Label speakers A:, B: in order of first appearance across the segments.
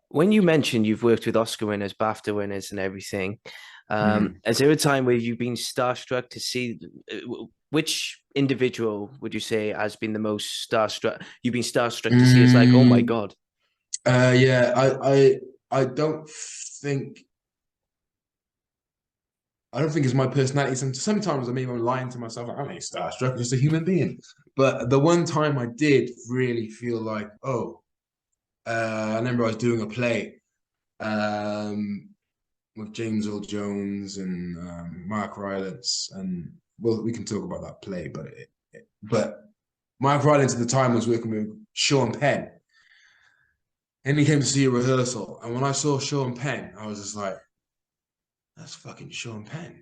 A: When you mentioned you've worked with Oscar winners, BAFTA winners, and everything,
B: Mhm.
A: is there a time where you've been starstruck to see which individual would you say has been the most starstruck? You've been starstruck to see. It's like, oh my
B: Mm,
A: God.
B: yeah, I don't think it's my personality. Sometimes I mean I'm lying to myself. Like, I'm not starstruck, I'm just a human being. But the one time I did really feel like, oh, I remember I was doing a play um, with James Earl Jones and Mark Rylance, and well, we can talk about that play. But Mark Rylance at the time was working with Sean Penn, and he came to see a rehearsal. And when I saw Sean Penn, I was just like, that's fucking Sean Penn.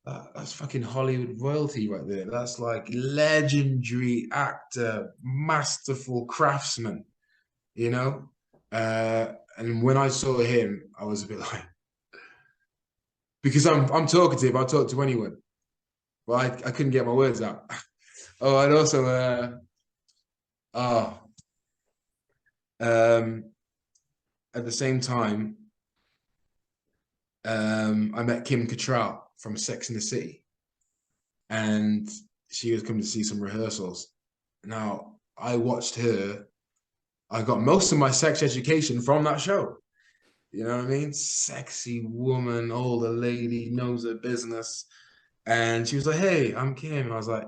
B: That's fucking Hollywood royalty right there. That's like legendary actor, masterful craftsman, you know? And when I saw him, I was a bit like, because I'm talkative, I'll talk to anyone. But I couldn't get my words out. Oh, and also oh, um at the same time, I met Kim Cattrall from Sex and the City, and she was coming to see some rehearsals. Now, I watched her. I got most of my sex education from that show. You know what I mean? Sexy woman, older lady, knows her business. And she was like, "Hey, I'm Kim." And I was like,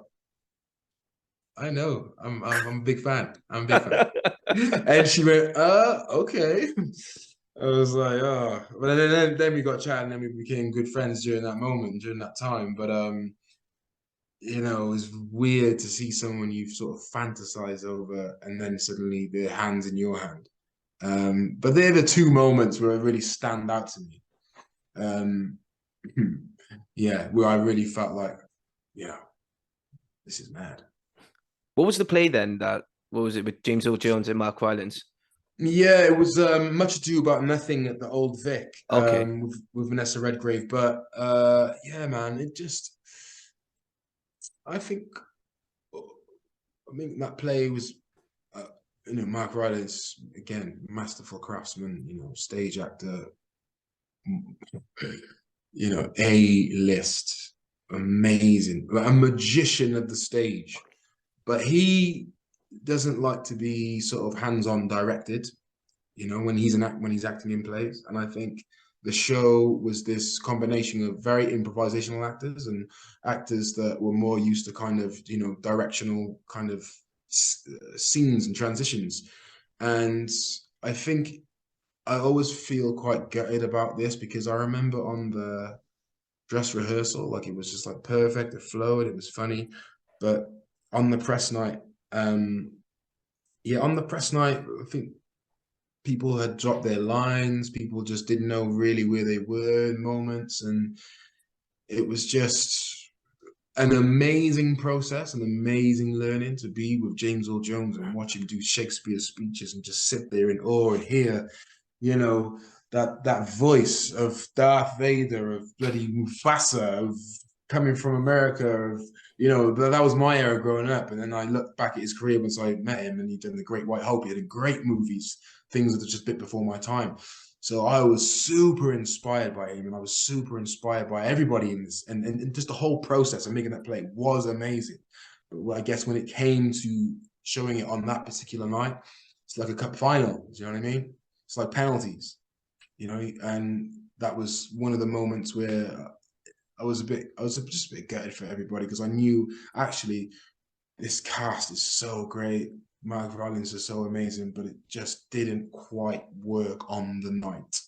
B: "I know. I'm a big fan. I'm a big fan." And she went, okay." I was like, "Oh," but then we got chatting, and we became good friends during that moment, during that time. But it was weird to see someone you've sort of fantasized over, and then suddenly their hands in your hand. But they're the two moments where it really stand out to me. Um, yeah, where I really felt like, you know, this is mad.
A: What was the play then? What was it with James Earl Jones and Mark Rylance?
B: Yeah, it was Much Ado About Nothing at the Old Vic
A: Okay.
B: with Vanessa Redgrave. But yeah, man, I think, I mean, that play was, uh, Mark Rylance, again, masterful craftsman, stage actor, A-list, amazing, a magician of the stage. But he doesn't like to be sort of hands-on directed, when he's acting in plays. And I think the show was this combination of very improvisational actors and actors that were more used to kind of, directional kind of scenes and transitions. And I think I always feel quite gutted about this because I remember on the dress rehearsal, like it was just like perfect, it flowed, it was funny. But on the press night, um, yeah, on the press night, I think people had dropped their lines, people just didn't know really where they were in moments, and it was just an amazing process, an amazing learning to be with James Earl Jones and watch him do Shakespeare speeches and just sit there in awe and hear, you know, that voice of Darth Vader, of bloody Mufasa, of coming from America, of that was my era growing up. And then I look back at his career once I met him, and he'd done The Great White Hope. He had great movies, things that are just a bit before my time. So I was super inspired by him, and I was super inspired by everybody in this, and just the whole process of making that play was amazing. But I guess when it came to showing it on that particular night, it's like a cup final. Do you know what I mean? It's like penalties, and that was one of the moments where I was just a bit gutted for everybody because I knew actually this cast is so great. Mark Rylance is so amazing, but it just didn't quite work on the night.